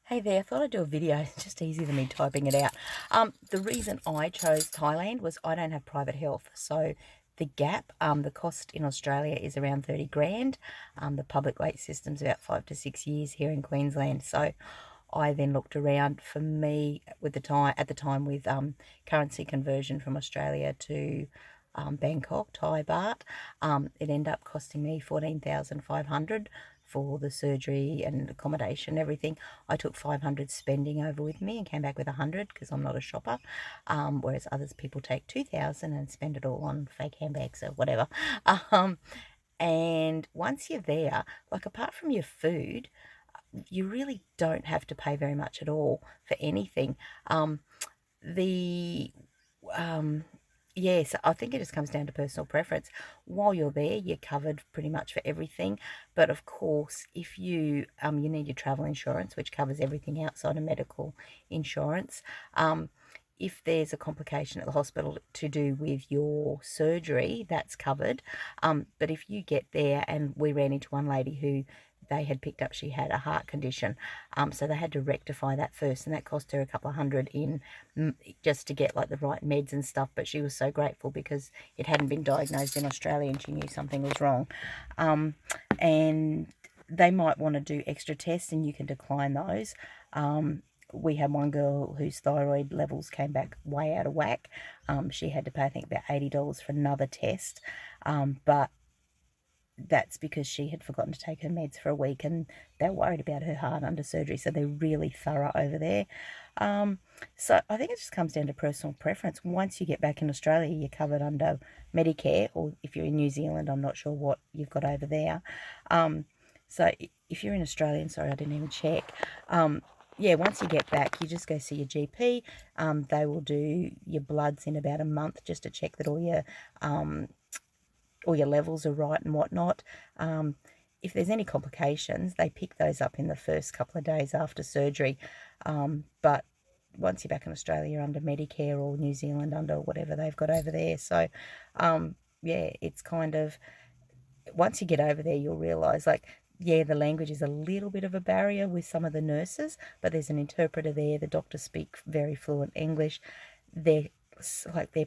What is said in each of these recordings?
Hey there, I thought I'd do a video. It's just easier than me typing it out. The reason I chose Thailand was I don't have private health. So the gap, the cost in Australia is around 30 grand. The public wait system's about 5 to 6 years here in Queensland. So I then looked around for me with at the time with currency conversion from Australia to Bangkok, Thai baht. It ended up costing me 14,500 for the surgery and accommodation, everything. I took 500 spending over with me and came back with 100 because I'm not a shopper, whereas others people take 2,000 and spend it all on fake handbags or whatever. And once you're there, like apart from your food, you really don't have to pay very much at all for anything. The Yes, I think it just comes down to personal preference. While you're there, you're covered pretty much for everything. But of course, if you need your travel insurance, which covers everything outside of medical insurance. If there's a complication at the hospital to do with your surgery, that's covered. But if you get there, and we ran into one lady who they had picked up she had a heart condition, so they had to rectify that first, and that cost her a couple of hundred in just to get like the right meds and stuff. But she was so grateful because it hadn't been diagnosed in Australia and she knew something was wrong. And they might want to do extra tests and you can decline those. We had one girl whose thyroid levels came back way out of whack. She had to pay, I think, about $80 for another test. But that's because she had forgotten to take her meds for a week and they're worried about her heart under surgery. So they're really thorough over there. So I think it just comes down to personal preference. Once you get back in Australia, you're covered under Medicare, or if you're in New Zealand, I'm not sure what you've got over there. So if you're in Australia, and sorry, I didn't even check. Yeah, once you get back, you just go see your GP. They will do your bloods in about a month just to check that all your levels are right and whatnot. If there's any complications, they pick those up in the first couple of days after surgery. But once you're back in Australia, you're under Medicare, or New Zealand under whatever they've got over there. So, yeah, it's kind of, once you get over there, you'll realise, like, yeah, the language is a little bit of a barrier with some of the nurses, but there's an interpreter there. The doctors speak very fluent English. They're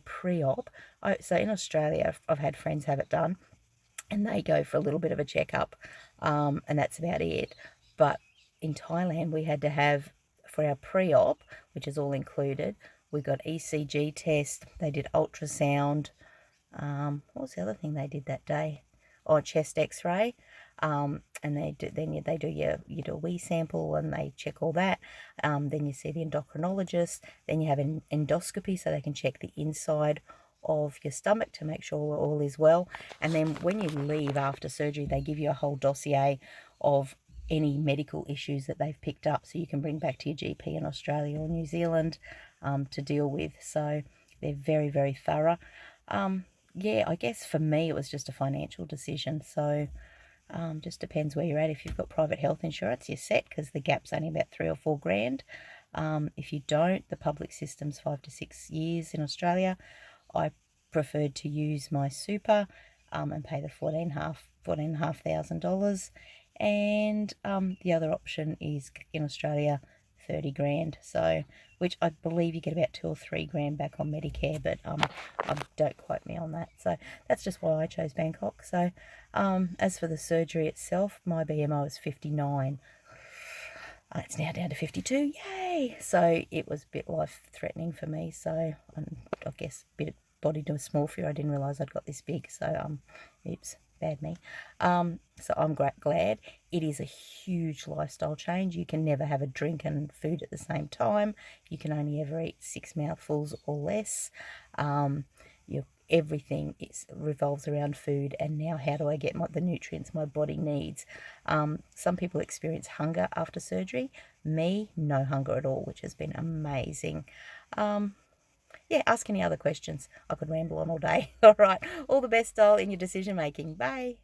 pre-op. So in Australia, I've had friends have it done, and they go for a little bit of a checkup, and that's about it. But in Thailand, we had to have, for our pre-op, which is all included, we got ECG test. They did ultrasound. What was the other thing they did that day? Oh, chest X-ray. And they do you do a wee sample and they check all that. Then you see the endocrinologist. Then you have an endoscopy so they can check the inside of your stomach to make sure all is well. And then when you leave after surgery, they give you a whole dossier of any medical issues that they've picked up, so you can bring back to your GP in Australia or New Zealand to deal with. So they're very, very thorough. Yeah, I guess for me it was just a financial decision. So just depends where you're at. If you've got private health insurance, you're set because the gap's only about 3 or 4 grand. If you don't, the public system's 5 to 6 years in Australia. I preferred to use my super and pay the $14,500. And the other option is in Australia, 30 grand. So, which I believe you get about 2 or 3 grand back on Medicare, but don't quote me on that. So that's just why I chose Bangkok. So as for the surgery itself, my BMI was 59. It's now down to 52. Yay! So it was a bit life-threatening for me. So I guess a bit of body dysmorphia. I didn't realise I'd got this big. So oops, bad me. So I'm glad. It is a huge lifestyle change. You can never have a drink and food at the same time. You can only ever eat 6 mouthfuls or less. Everything revolves around food, and now how do I get the nutrients my body needs. Some people experience hunger after surgery. Me, no hunger at all, which has been amazing. Yeah, ask any other questions. I could ramble on all day. All right, all the best, doll, in your decision making. Bye.